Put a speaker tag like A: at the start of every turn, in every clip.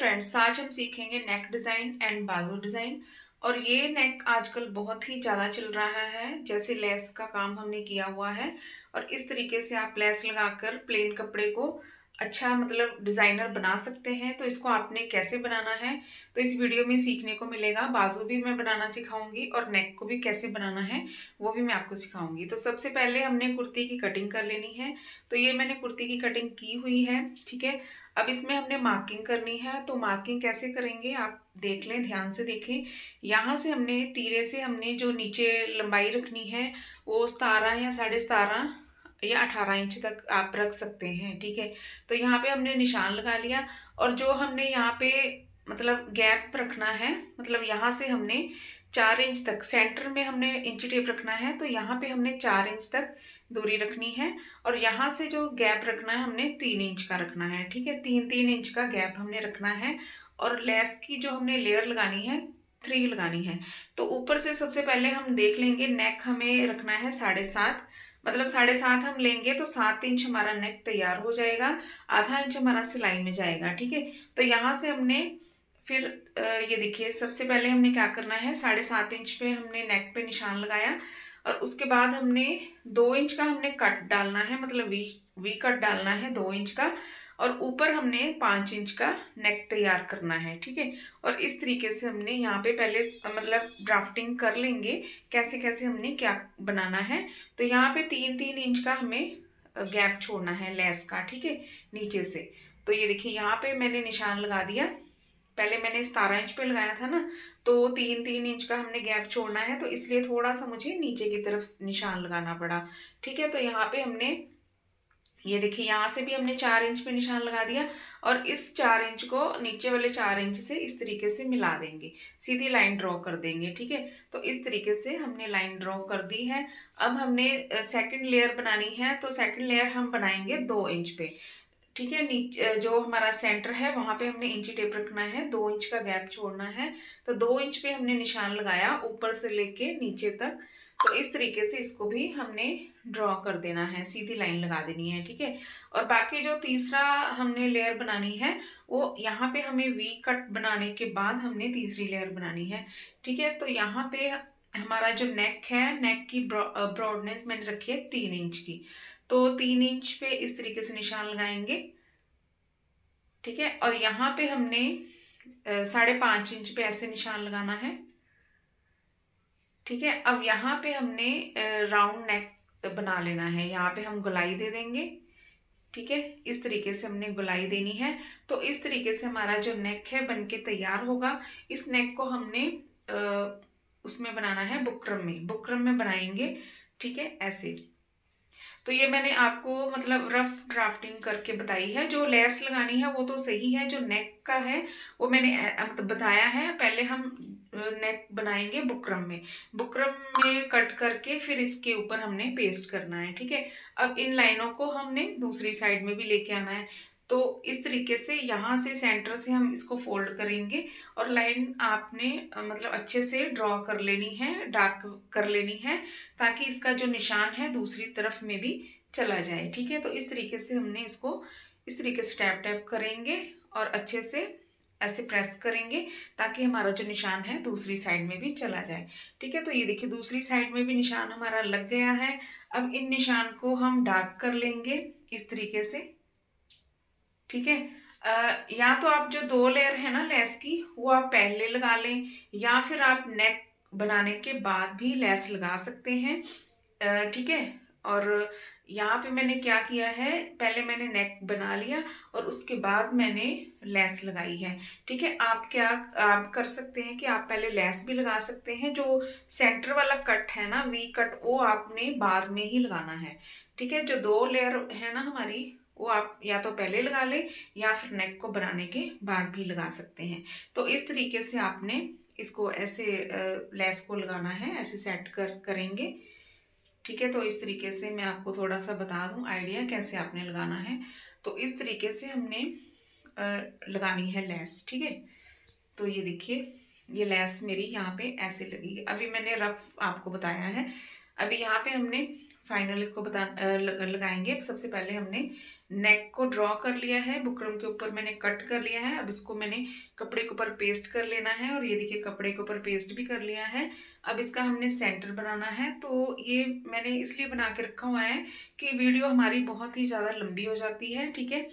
A: Friends, आज हम सीखेंगे नेक डिज़ाइन एंड बाजू डिज़ाइन। और ये नेक आजकल बहुत ही ज़्यादा चल रहा है। जैसे लेस का काम हमने किया हुआ है और इस तरीके से आप लेस लगाकर प्लेन कपड़े को अच्छा मतलब डिज़ाइनर बना सकते हैं। तो इसको आपने कैसे बनाना है तो इस वीडियो में सीखने को मिलेगा। बाजू भी मैं बनाना सिखाऊंगी और नेक को भी कैसे बनाना है वो भी मैं आपको सिखाऊंगी। तो सबसे पहले हमने कुर्ती की कटिंग कर लेनी है। तो ये मैंने कुर्ती की कटिंग की हुई है, ठीक है। अब इसमें हमने मार्किंग करनी है। तो मार्किंग कैसे करेंगे आप देख लें, ध्यान से देखें। यहाँ से हमने तीरे से हमने जो नीचे लंबाई रखनी है वो 17 या 17.5 या 18 इंच तक आप रख सकते हैं, ठीक है। तो यहाँ पे हमने निशान लगा लिया और जो हमने यहाँ पे मतलब गैप रखना है, मतलब यहाँ से हमने 4 इंच तक सेंटर में हमने इंची टेप रखना है। तो यहाँ पे हमने 4 इंच तक दूरी रखनी है और यहाँ से जो गैप रखना है हमने 3 इंच का रखना है, ठीक है। 3-3 इंच का गैप हमने रखना है। और लेस की जो हमने लेयर लगानी है 3 लगानी है। तो ऊपर से सबसे पहले हम देख लेंगे, नेक हमें रखना है 7.5, मतलब 7.5 हम लेंगे तो 7 इंच हमारा नेक तैयार हो जाएगा। आधा इंच हमारा सिलाई में जाएगा, ठीक है। तो यहाँ से हमने फिर ये देखिए, सबसे पहले हमने क्या करना है, 7.5 इंच पे हमने नेक पे निशान लगाया और उसके बाद हमने 2 इंच का हमने कट डालना है, मतलब वी कट डालना है 2 इंच का। और ऊपर हमने 5 इंच का नेक तैयार करना है, ठीक है। और इस तरीके से हमने यहाँ पे पहले मतलब ड्राफ्टिंग कर लेंगे कैसे कैसे हमने क्या बनाना है। तो यहाँ पे 3-3 इंच का हमें गैप छोड़ना है लेस का, ठीक है, नीचे से। तो ये देखिए, यहाँ पे मैंने निशान लगा दिया। पहले मैंने 17 इंच पे लगाया था ना, तो 3-3 इंच का हमने गैप छोड़ना है, तो इसलिए थोड़ा सा मुझे नीचे की तरफ निशान लगाना पड़ा, ठीक है। तो यहाँ पे हमने ये देखिए, यहाँ से भी हमने 4 इंच पे निशान लगा दिया और इस 4 इंच को नीचे वाले 4 इंच से इस तरीके से मिला देंगे, सीधी लाइन ड्रॉ कर देंगे, ठीक है। तो इस तरीके से हमने लाइन ड्रॉ कर दी है। अब हमने सेकंड लेयर बनानी है। तो सेकंड लेयर हम बनाएंगे 2 इंच पे, ठीक है। नीचे जो हमारा सेंटर है वहां पे हमने इंची टेप रखना है, 2 इंच का गैप छोड़ना है। तो 2 इंच पे हमने निशान लगाया ऊपर से लेके नीचे तक। तो इस तरीके से इसको भी हमने ड्रॉ कर देना है, सीधी लाइन लगा देनी है, ठीक है। और बाकी जो तीसरा हमने लेयर बनानी है वो यहाँ पे हमें वी कट बनाने के बाद हमने तीसरी लेयर बनानी है, ठीक है। तो यहाँ पे हमारा जो नेक है, नेक की ब्रॉडनेस मैंने रखी है 3 इंच की। तो 3 इंच पे इस तरीके से निशान लगाएंगे, ठीक है। और यहाँ पे हमने 5.5 इंच पे ऐसे निशान लगाना है, ठीक है। अब यहाँ पे हमने राउंड नेक बना लेना है। यहाँ पे हम गोलाई दे देंगे, ठीक है। इस तरीके से हमने गोलाई देनी है। तो इस तरीके से हमारा जो नेक है बनके तैयार होगा। इस नेक को हमने उसमें बनाना है, बुकरम में, बुकरम में बनाएंगे, ठीक है, ऐसे। तो ये मैंने आपको मतलब रफ ड्राफ्टिंग करके बताई है। जो लेस लगानी है वो तो सही है, जो नेक का है वो मैंने मतलब बताया है। पहले हम नेक बनाएंगे बुकरम में, बुकरम में कट करके फिर इसके ऊपर हमने पेस्ट करना है, ठीक है। अब इन लाइनों को हमने दूसरी साइड में भी लेके आना है। तो इस तरीके से यहाँ से सेंटर से हम इसको फोल्ड करेंगे और लाइन आपने मतलब अच्छे से ड्रॉ कर लेनी है, डार्क कर लेनी है, ताकि इसका जो निशान है दूसरी तरफ में भी चला जाए, ठीक है। तो इस तरीके से हमने इसको इस तरीके से टैप टैप करेंगे और अच्छे से ऐसे प्रेस करेंगे ताकि हमारा जो निशान है दूसरी साइड में भी चला जाए, ठीक है। तो ये देखिए, दूसरी साइड में भी निशान हमारा लग गया है। अब इन निशान को हम डार्क कर लेंगे इस तरीके से, ठीक है। या तो आप जो 2 लेयर है ना लेस की वो आप पहले लगा लें, या फिर आप नेक बनाने के बाद भी लेस लगा सकते हैं, ठीक है। और यहाँ पे मैंने क्या किया है, पहले मैंने नेक बना लिया और उसके बाद मैंने लेस लगाई है, ठीक है। आप कर सकते हैं कि आप पहले लेस भी लगा सकते हैं। जो सेंटर वाला कट है ना, वी कट, वो आपने बाद में ही लगाना है, ठीक है। जो 2 लेयर है ना हमारी, वो आप या तो पहले लगा लें या फिर नेक को बनाने के बाद भी लगा सकते हैं। तो इस तरीके से आपने इसको ऐसे लेस को लगाना है, ऐसे सेट करेंगे, ठीक है। तो इस तरीके से मैं आपको थोड़ा सा बता दूं आइडिया कैसे आपने लगाना है। तो इस तरीके से हमने लगानी है लेस, ठीक है। तो ये देखिए, ये लेस मेरी यहाँ पे ऐसे लगेगी। अभी मैंने रफ आपको बताया है। अभी यहाँ पे हमने फाइनल इसको लगाएंगे। सबसे पहले हमने नेक को ड्रॉ कर लिया है, बुकरम के ऊपर मैंने कट कर लिया है। अब इसको मैंने कपड़े के ऊपर पेस्ट कर लेना है और ये देखिए कपड़े के ऊपर पेस्ट भी कर लिया है। अब इसका हमने सेंटर बनाना है। तो ये मैंने इसलिए बना के रखा हुआ है कि वीडियो हमारी बहुत ही ज़्यादा लंबी हो जाती है, ठीक है।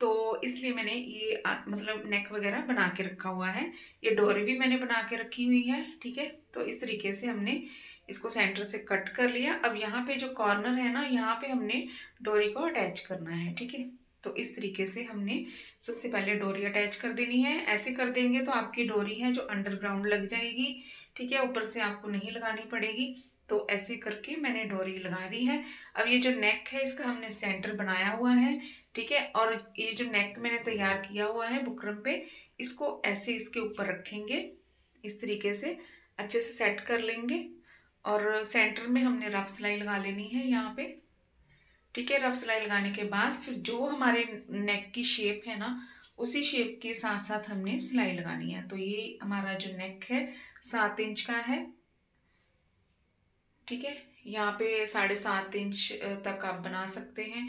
A: तो इसलिए मैंने ये मतलब नेक वगैरह बना के रखा हुआ है। ये डोरी भी मैंने बना के रखी हुई है, ठीक है। तो इस तरीके से हमने इसको सेंटर से कट कर लिया। अब यहाँ पे जो कॉर्नर है ना, यहाँ पे हमने डोरी को अटैच करना है, ठीक है। तो इस तरीके से हमने सबसे पहले डोरी अटैच कर देनी है। ऐसे कर देंगे तो आपकी डोरी है जो अंडरग्राउंड लग जाएगी, ठीक है, ऊपर से आपको नहीं लगानी पड़ेगी। तो ऐसे करके मैंने डोरी लगा दी है। अब ये जो नेक है इसका हमने सेंटर बनाया हुआ है, ठीक है। और ये जो नेक मैंने तैयार किया हुआ है बुकरम पे, इसको ऐसे इसके ऊपर रखेंगे, इस तरीके से अच्छे से सेट कर लेंगे। और सेंटर में हमने रफ सिलाई लगा लेनी है यहाँ पे, ठीक है। रफ सिलाई लगाने के बाद फिर जो हमारे नेक की शेप है ना, उसी शेप के साथ साथ हमने सिलाई लगानी है। तो ये हमारा जो नेक है 7 इंच का है, ठीक है। यहाँ पे 7.5 इंच तक आप बना सकते हैं।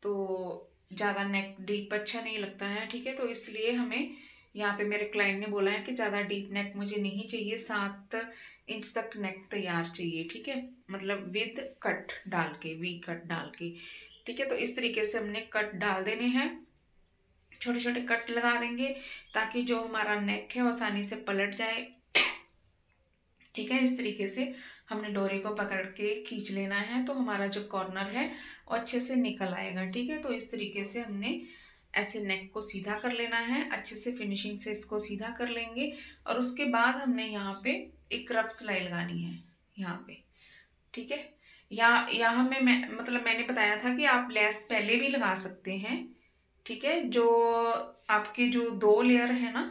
A: तो ज़्यादा नेक डीप अच्छा नहीं लगता है, ठीक है। तो इसलिए हमें यहाँ पे मेरे क्लाइंट ने बोला है कि ज़्यादा डीप नेक मुझे नहीं चाहिए, 7 इंच तक नेक तैयार चाहिए, ठीक है। मतलब विद कट डाल के, वी कट डाल के, ठीक है। तो इस तरीके से हमने कट डाल देने हैं, छोटे छोटे कट लगा देंगे ताकि जो हमारा नेक है वो आसानी से पलट जाए, ठीक है। इस तरीके से हमने डोरी को पकड़ के खींच लेना है तो हमारा जो कॉर्नर है वो अच्छे से निकल आएगा, ठीक है। तो इस तरीके से हमने ऐसे नेक को सीधा कर लेना है, अच्छे से फिनिशिंग से इसको सीधा कर लेंगे। और उसके बाद हमने यहाँ पे एक रफ सिलाई लगानी है यहाँ पे, ठीक है। यहाँ मैं मतलब मैंने बताया था कि आप लेस पहले भी लगा सकते हैं, ठीक है। जो आपके जो 2 लेयर है ना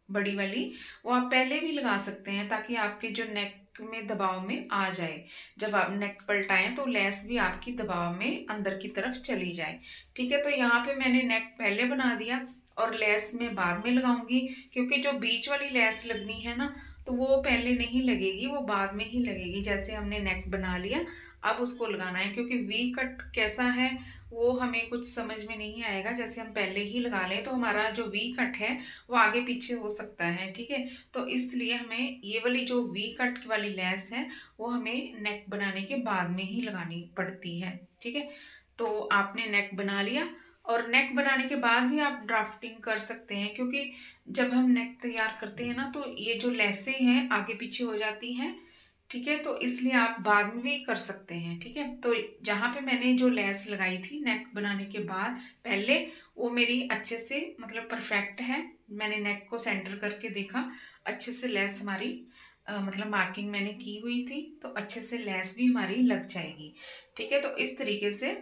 A: बड़ी वाली, वो आप पहले भी लगा सकते हैं ताकि आपके जो नेक में दबाव में आ जाए। जब आप नेक पलटाएं तो लेस भी आपकी दबाव में अंदर की तरफ चली जाए, ठीक है। तो यहाँ पे मैंने नेक पहले बना दिया और लेस में बाद में लगाऊंगी, क्योंकि जो बीच वाली लेस लगनी है ना, तो वो पहले नहीं लगेगी, वो बाद में ही लगेगी। जैसे हमने नेक बना लिया, अब उसको लगाना है, क्योंकि वी कट कैसा है वो हमें कुछ समझ में नहीं आएगा। जैसे हम पहले ही लगा लें तो हमारा जो वी कट है वो आगे पीछे हो सकता है, ठीक है। तो इसलिए हमें ये वाली जो वी कट वाली लेस है वो हमें नेक बनाने के बाद में ही लगानी पड़ती है, ठीक है। तो आपने नेक बना लिया और नेक बनाने के बाद भी आप ड्राफ्टिंग कर सकते हैं, क्योंकि जब हम नेक तैयार करते हैं ना तो ये जो लेसें हैं आगे पीछे हो जाती हैं, ठीक है। तो इसलिए आप बाद में भी कर सकते हैं, ठीक है। तो जहाँ पे मैंने जो लेस लगाई थी नेक बनाने के बाद पहले, वो मेरी अच्छे से मतलब परफेक्ट है। मैंने नेक को सेंटर करके देखा, अच्छे से लेस हमारी मतलब मार्किंग मैंने की हुई थी, तो अच्छे से लेस भी हमारी लग जाएगी, ठीक है। तो इस तरीके से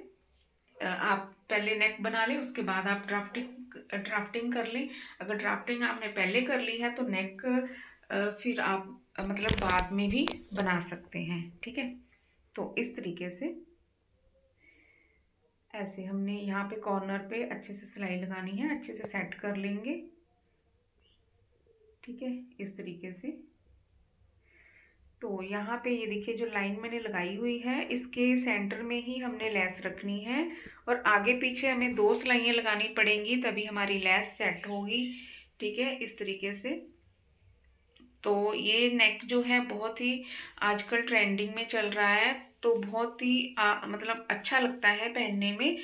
A: आप पहले नेक बना लें, उसके बाद आप ड्राफ्टिंग कर लें। अगर ड्राफ्टिंग आपने पहले कर ली है तो नेक फिर आप मतलब बाद में भी बना सकते हैं, ठीक है। तो इस तरीके से ऐसे हमने यहाँ पे कॉर्नर पे अच्छे से सिलाई लगानी है, अच्छे से सेट कर लेंगे, ठीक है, इस तरीके से। तो यहाँ पे ये देखिए जो लाइन मैंने लगाई हुई है इसके सेंटर में ही हमने लेस रखनी है, और आगे पीछे हमें 2 सिलाइयाँ लगानी पड़ेंगी तभी हमारी लेस सेट होगी, ठीक है, इस तरीके से। तो ये नेक जो है बहुत ही आजकल ट्रेंडिंग में चल रहा है, तो बहुत ही मतलब अच्छा लगता है पहनने में।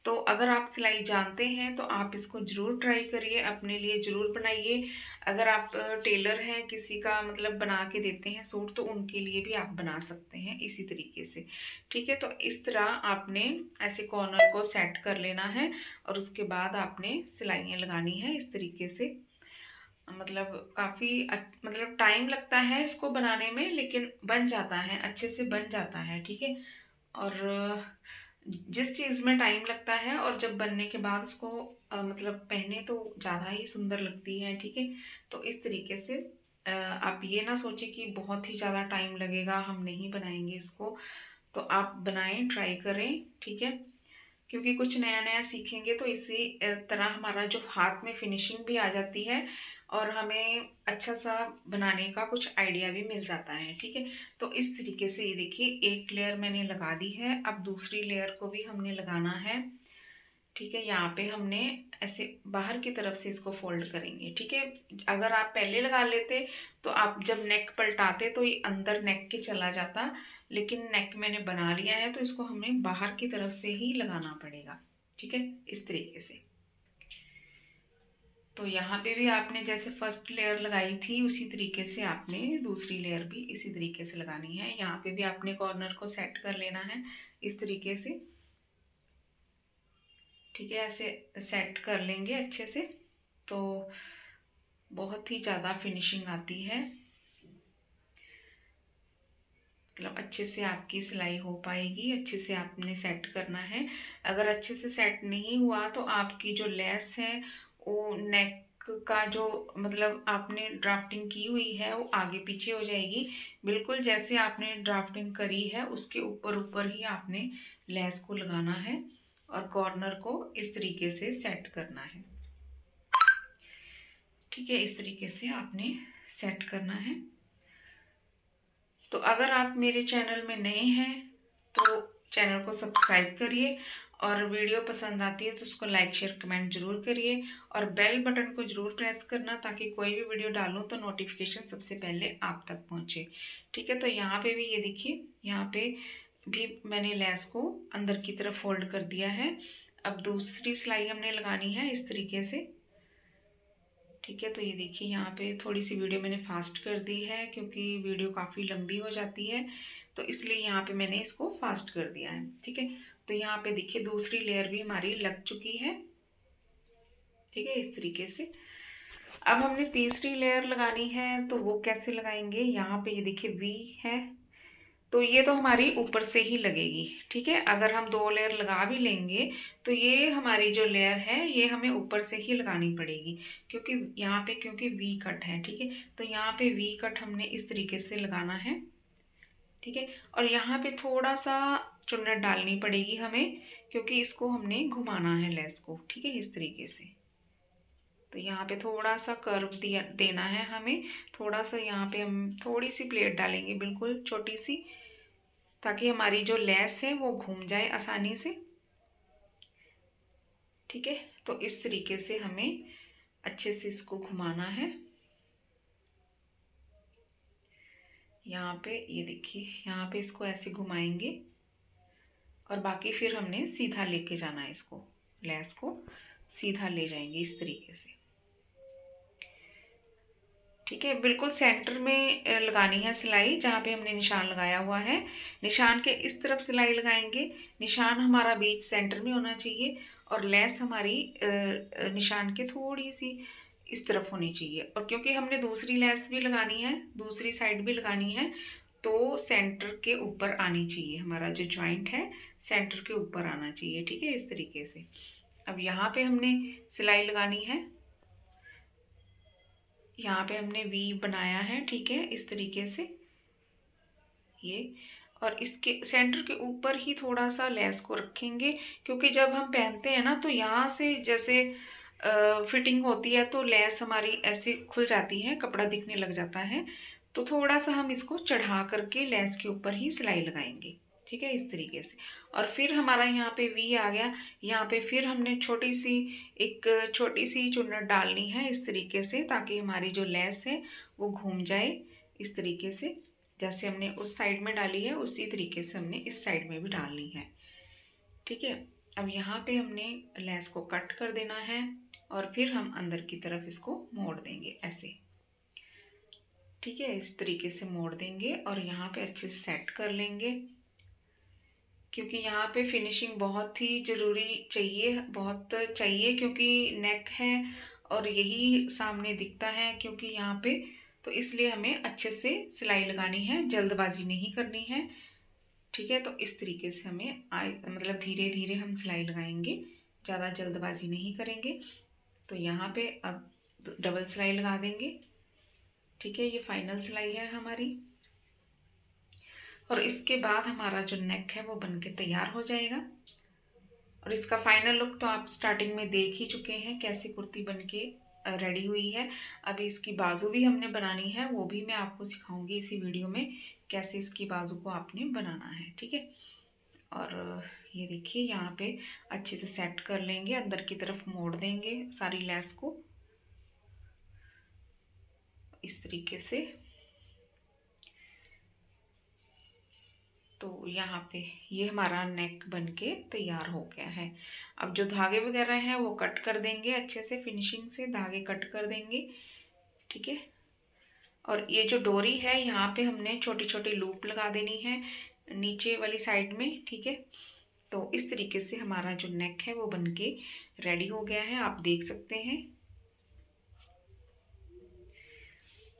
A: तो अगर आप सिलाई जानते हैं तो आप इसको ज़रूर ट्राई करिए, अपने लिए ज़रूर बनाइए। अगर आप टेलर हैं, किसी का मतलब बना के देते हैं सूट, तो उनके लिए भी आप बना सकते हैं इसी तरीके से, ठीक है। तो इस तरह आपने ऐसे कॉर्नर को सेट कर लेना है और उसके बाद आपने सिलाइयाँ लगानी है इस तरीके से। मतलब काफ़ी मतलब टाइम लगता है इसको बनाने में, लेकिन बन जाता है, अच्छे से बन जाता है, ठीक है। और जिस चीज़ में टाइम लगता है और जब बनने के बाद उसको मतलब पहने तो ज़्यादा ही सुंदर लगती है, ठीक है। तो इस तरीके से आप ये ना सोचें कि बहुत ही ज़्यादा टाइम लगेगा, हम नहीं बनाएंगे इसको। तो आप बनाएं, ट्राई करें, ठीक है। क्योंकि कुछ नया नया सीखेंगे तो इसी तरह हमारा जो हाथ में फिनिशिंग भी आ जाती है और हमें अच्छा सा बनाने का कुछ आइडिया भी मिल जाता है, ठीक है। तो इस तरीके से ये देखिए एक लेयर मैंने लगा दी है, अब दूसरी लेयर को भी हमने लगाना है, ठीक है, यहाँ पे हमने ऐसे बाहर की तरफ से इसको फोल्ड करेंगे। ठीक है, अगर आप पहले लगा लेते तो आप जब नेक पलटाते तो ये अंदर नेक के चला जाता, लेकिन नेक मैंने बना लिया है तो इसको हमें बाहर की तरफ से ही लगाना पड़ेगा। ठीक है, इस तरीके से। तो यहाँ पे भी आपने जैसे फर्स्ट लेयर लगाई थी उसी तरीके से आपने दूसरी लेयर भी इसी तरीके से लगानी है। यहाँ पे भी आपने कॉर्नर को सेट कर लेना है इस तरीके से। ठीक है, ऐसे सेट कर लेंगे अच्छे से तो बहुत ही ज़्यादा फिनिशिंग आती है, मतलब अच्छे से आपकी सिलाई हो पाएगी। अच्छे से आपने सेट करना है। अगर अच्छे से सेट नहीं हुआ तो आपकी जो लेस है वो नेक का जो मतलब आपने ड्राफ्टिंग की हुई है वो आगे पीछे हो जाएगी। बिल्कुल जैसे आपने ड्राफ्टिंग करी है उसके ऊपर ऊपर ही आपने लेस को लगाना है और कॉर्नर को इस तरीके से सेट करना है। ठीक है, इस तरीके से आपने सेट करना है। तो अगर आप मेरे चैनल में नए हैं तो चैनल को सब्सक्राइब करिए और वीडियो पसंद आती है तो उसको लाइक शेयर कमेंट जरूर करिए और बेल बटन को जरूर प्रेस करना ताकि कोई भी वीडियो डालूं तो नोटिफिकेशन सबसे पहले आप तक पहुंचे। ठीक है, तो यहाँ पे भी ये देखिए, यहाँ पे भी मैंने लेस को अंदर की तरफ फोल्ड कर दिया है। अब दूसरी सिलाई हमने लगानी है इस तरीके से। ठीक है, तो ये देखिए यहाँ पे थोड़ी सी वीडियो मैंने फास्ट कर दी है क्योंकि वीडियो काफ़ी लंबी हो जाती है, तो इसलिए यहाँ पे मैंने इसको फास्ट कर दिया है। ठीक है, तो यहाँ पे देखिए दूसरी लेयर भी हमारी लग चुकी है। ठीक है, इस तरीके से। अब हमने तीसरी लेयर लगानी है तो वो कैसे लगाएंगे, यहाँ पे ये देखिए वी है तो ये तो हमारी ऊपर से ही लगेगी। ठीक है, अगर हम 2 लेयर लगा भी लेंगे तो ये हमारी जो लेयर है ये हमें ऊपर से ही लगानी पड़ेगी क्योंकि यहाँ पे क्योंकि वी कट है। ठीक है, तो यहाँ पे वी कट हमने इस तरीके से लगाना है। ठीक है, और यहाँ पे थोड़ा सा चुन्नट डालनी पड़ेगी हमें क्योंकि इसको हमने घुमाना है लेस को। ठीक है, इस तरीके से। तो यहाँ पे थोड़ा सा कर्व दिया देना है हमें। थोड़ा सा यहाँ पे हम थोड़ी सी प्लेट डालेंगे, बिल्कुल छोटी सी, ताकि हमारी जो लेस है वो घूम जाए आसानी से। ठीक है, तो इस तरीके से हमें अच्छे से इसको घुमाना है। यहाँ पे ये देखिए, यहाँ पे इसको ऐसे घुमाएंगे और बाकी फिर हमने सीधा लेके जाना है इसको, लेस को सीधा ले जाएंगे इस तरीके से। ठीक है, बिल्कुल सेंटर में लगानी है सिलाई जहाँ पे हमने निशान लगाया हुआ है। निशान के इस तरफ सिलाई लगाएंगे। निशान हमारा बीच सेंटर में होना चाहिए और लेस हमारी निशान के थोड़ी सी इस तरफ होनी चाहिए। और क्योंकि हमने दूसरी लेस भी लगानी है, दूसरी साइड भी लगानी है, तो सेंटर के ऊपर आनी चाहिए। हमारा जो जॉइंट है सेंटर के ऊपर आना चाहिए। ठीक है, इस तरीके से। अब यहाँ पे हमने सिलाई लगानी है। यहाँ पे हमने वी बनाया है। ठीक है, इस तरीके से ये, और इसके सेंटर के ऊपर ही थोड़ा सा लेस को रखेंगे क्योंकि जब हम पहनते हैं ना तो यहाँ से जैसे फिटिंग होती है तो लेस हमारी ऐसे खुल जाती है, कपड़ा दिखने लग जाता है। तो थोड़ा सा हम इसको चढ़ा करके लेस के ऊपर ही सिलाई लगाएंगे। ठीक है, इस तरीके से। और फिर हमारा यहाँ पे वी आ गया। यहाँ पे फिर हमने छोटी सी चुन्नट डालनी है इस तरीके से ताकि हमारी जो लेस है वो घूम जाए इस तरीके से। जैसे हमने उस साइड में डाली है उसी तरीके से हमने इस साइड में भी डालनी है। ठीक है, अब यहाँ पे हमने लेस को कट कर देना है और फिर हम अंदर की तरफ इसको मोड़ देंगे ऐसे। ठीक है, इस तरीके से मोड़ देंगे और यहाँ पे अच्छे से सेट कर लेंगे क्योंकि यहाँ पे फिनिशिंग बहुत ही ज़रूरी चाहिए, बहुत चाहिए क्योंकि नेक है और यही सामने दिखता है क्योंकि यहाँ पे, तो इसलिए हमें अच्छे से सिलाई लगानी है, जल्दबाजी नहीं करनी है। ठीक है, तो इस तरीके से हमें मतलब धीरे धीरे हम सिलाई लगाएंगे, ज़्यादा जल्दबाजी नहीं करेंगे। तो यहाँ पे अब डबल सिलाई लगा देंगे। ठीक है, ये फाइनल सिलाई है हमारी और इसके बाद हमारा जो नेक है वो बनके तैयार हो जाएगा। और इसका फाइनल लुक तो आप स्टार्टिंग में देख ही चुके हैं कैसी कुर्ती बनके रेडी हुई है। अभी इसकी बाजू भी हमने बनानी है, वो भी मैं आपको सिखाऊंगी इसी वीडियो में कैसे इसकी बाजू को आपने बनाना है। ठीक है, और ये देखिए यहाँ पे अच्छे से सेट कर लेंगे, अंदर की तरफ मोड़ देंगे सारी लेस को इस तरीके से। तो यहाँ पे ये हमारा नेक बनके तैयार हो गया है। अब जो धागे वगैरह हैं वो कट कर देंगे, अच्छे से फिनिशिंग से धागे कट कर देंगे, ठीक है। और ये जो डोरी है यहाँ पे हमने छोटी छोटी लूप लगा देनी है नीचे वाली साइड में, ठीक है। तो इस तरीके से हमारा जो नेक है वो बनके रेडी हो गया है, आप देख सकते हैं,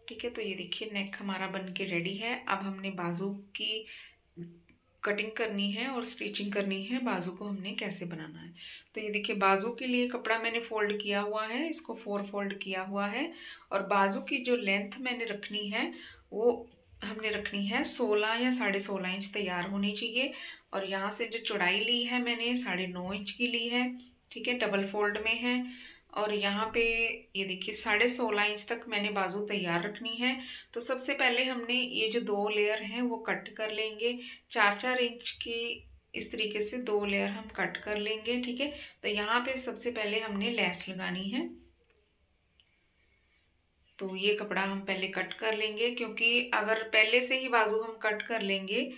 A: ठीक है। तो ये देखिए नेक हमारा बनके रेडी है। अब हमने बाजू की कटिंग करनी है और स्टिचिंग करनी है, बाजू को हमने कैसे बनाना है। तो ये देखिए बाजू के लिए कपड़ा मैंने फोल्ड किया हुआ है, इसको 4 फोल्ड किया हुआ है। और बाजू की जो लेंथ मैंने रखनी है वो हमने रखनी है 16 या 16.5 इंच तैयार होनी चाहिए। और यहाँ से जो चौड़ाई ली है मैंने 9.5 इंच की ली है, ठीक है, डबल फोल्ड में है। और यहाँ पे ये देखिए 16.5 इंच तक मैंने बाजू तैयार रखनी है। तो सबसे पहले हमने ये जो 2 लेयर हैं वो कट कर लेंगे, 4-4 इंच की इस तरीके से 2 लेयर हम कट कर लेंगे, ठीक है। तो यहाँ पे सबसे पहले हमने लेस लगानी है। तो ये कपड़ा हम पहले कट कर लेंगे, क्योंकि अगर पहले से ही बाजू हम कट कर लेंगे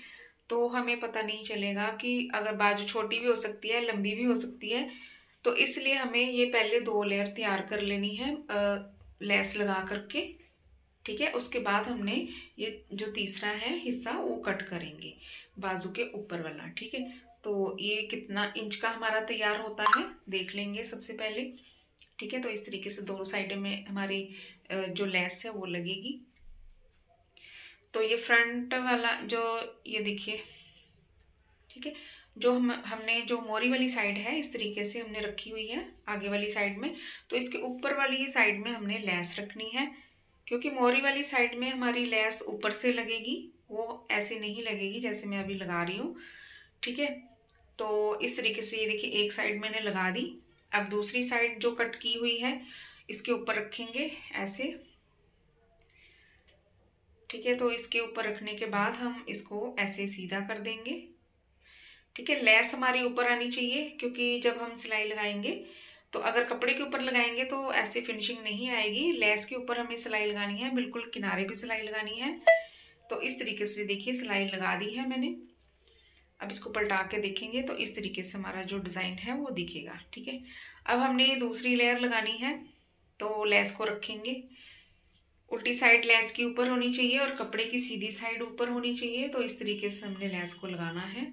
A: तो हमें पता नहीं चलेगा कि अगर बाजू छोटी भी हो सकती है, लंबी भी हो सकती है। तो इसलिए हमें ये पहले 2 लेयर तैयार कर लेनी है लेस लगा करके, ठीक है। उसके बाद हमने ये जो तीसरा है हिस्सा वो कट करेंगे बाजू के ऊपर वाला, ठीक है। तो ये कितना इंच का हमारा तैयार होता है देख लेंगे सबसे पहले, ठीक है। तो इस तरीके से दोनों साइड में हमारी जो लेस है वो लगेगी। तो ये फ्रंट वाला जो ये देखिए, ठीक है, जो हमने जो मोरी वाली साइड है इस तरीके से हमने रखी हुई है आगे वाली साइड में। तो इसके ऊपर वाली साइड में हमने लेस रखनी है, क्योंकि मोरी वाली साइड में हमारी लेस ऊपर से लगेगी, वो ऐसे नहीं लगेगी जैसे मैं अभी लगा रही हूँ, ठीक है। तो इस तरीके से ये देखिए एक साइड मैंने लगा दी। अब दूसरी साइड जो कट की हुई है इसके ऊपर रखेंगे ऐसे, ठीक है। तो इसके ऊपर रखने के बाद हम इसको ऐसे सीधा कर देंगे, ठीक है। लेस हमारी ऊपर आनी चाहिए, क्योंकि जब हम सिलाई लगाएंगे तो अगर कपड़े के ऊपर लगाएंगे तो ऐसे फिनिशिंग नहीं आएगी। लेस के ऊपर हमें सिलाई लगानी है, बिल्कुल किनारे पे सिलाई लगानी है। तो इस तरीके से देखिए सिलाई लगा दी है मैंने। अब इसको पलटा के देखेंगे तो इस तरीके से हमारा जो डिज़ाइन है वो दिखेगा, ठीक है। अब हमने दूसरी लेयर लगानी है, तो लेस को रखेंगे, उल्टी साइड लेस की ऊपर होनी चाहिए और कपड़े की सीधी साइड ऊपर होनी चाहिए। तो इस तरीके से हमने लेस को लगाना है,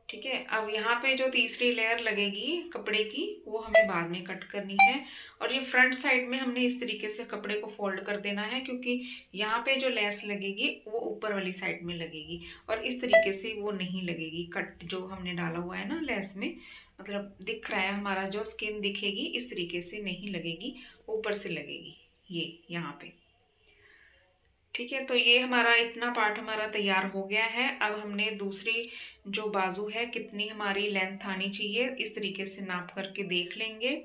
A: ठीक है। अब यहाँ पे जो तीसरी लेयर लगेगी कपड़े की वो हमें बाद में कट करनी है। और ये फ्रंट साइड में हमने इस तरीके से कपड़े को फोल्ड कर देना है, क्योंकि यहाँ पे जो लेस लगेगी वो ऊपर वाली साइड में लगेगी और इस तरीके से वो नहीं लगेगी। कट जो हमने डाला हुआ है ना लेस में, मतलब दिख रहा है हमारा जो स्किन दिखेगी इस तरीके से नहीं लगेगी, ऊपर से लगेगी ये यहाँ पे, ठीक है। तो ये हमारा इतना पार्ट हमारा तैयार हो गया है। अब हमने दूसरी जो बाजू है कितनी हमारी लेंथ आनी चाहिए इस तरीके से नाप करके देख लेंगे,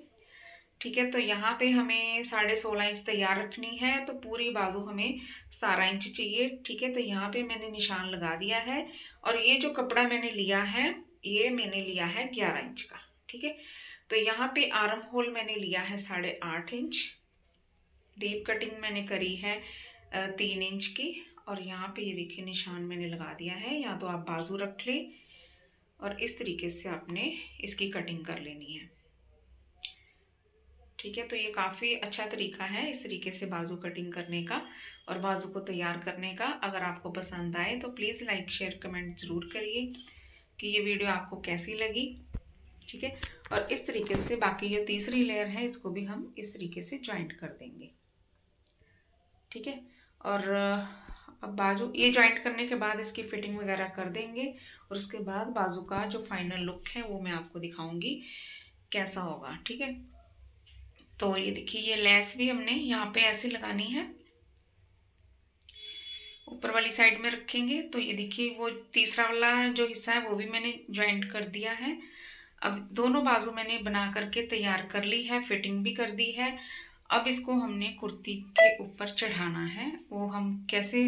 A: ठीक है। तो यहाँ पे हमें 16.5 इंच तैयार रखनी है, तो पूरी बाजू हमें 17 इंच चाहिए, ठीक है। तो यहाँ पे मैंने निशान लगा दिया है। और ये जो कपड़ा मैंने लिया है ये मैंने लिया है 11 इंच का, ठीक है। तो यहाँ पे आर्म होल मैंने लिया है 8.5 इंच, डीप कटिंग मैंने करी है 3 इंच की। और यहाँ पे ये देखिए निशान मैंने लगा दिया है, या तो आप बाजू रख लें और इस तरीके से आपने इसकी कटिंग कर लेनी है, ठीक है। तो ये काफ़ी अच्छा तरीका है इस तरीके से बाजू कटिंग करने का और बाजू को तैयार करने का। अगर आपको पसंद आए तो प्लीज़ लाइक शेयर कमेंट ज़रूर करिए कि ये वीडियो आपको कैसी लगी, ठीक है। और इस तरीके से बाकी जो तीसरी लेयर है इसको भी हम इस तरीके से ज्वाइंट कर देंगे, ठीक है। और अब बाजू ये ज्वाइंट करने के बाद इसकी फिटिंग वगैरह कर देंगे और उसके बाद बाजू का जो फाइनल लुक है वो मैं आपको दिखाऊंगी कैसा होगा, ठीक है। तो ये देखिए ये लेस भी हमने यहाँ पे ऐसे लगानी है, ऊपर वाली साइड में रखेंगे। तो ये देखिए वो तीसरा वाला जो हिस्सा है वो भी मैंने ज्वाइंट कर दिया है। अब दोनों बाजू मैंने बना करके तैयार कर ली है, फिटिंग भी कर दी है। अब इसको हमने कुर्ती के ऊपर चढ़ाना है। वो हम कैसे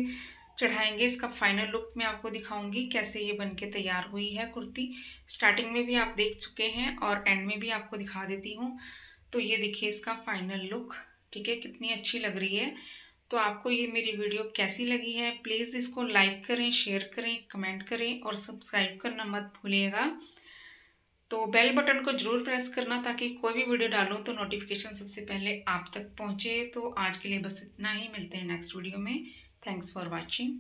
A: चढ़ाएंगे। इसका फाइनल लुक मैं आपको दिखाऊंगी कैसे ये बनके तैयार हुई है कुर्ती। स्टार्टिंग में भी आप देख चुके हैं और एंड में भी आपको दिखा देती हूँ। तो ये देखिए इसका फाइनल लुक, ठीक है, कितनी अच्छी लग रही है। तो आपको ये मेरी वीडियो कैसी लगी है, प्लीज़ इसको लाइक करें, शेयर करें, कमेंट करें और सब्सक्राइब करना मत भूलिएगा। तो बेल बटन को ज़रूर प्रेस करना ताकि कोई भी वीडियो डालूं तो नोटिफिकेशन सबसे पहले आप तक पहुंचे। तो आज के लिए बस इतना ही, मिलते हैं नेक्स्ट वीडियो में। Thanks for watching.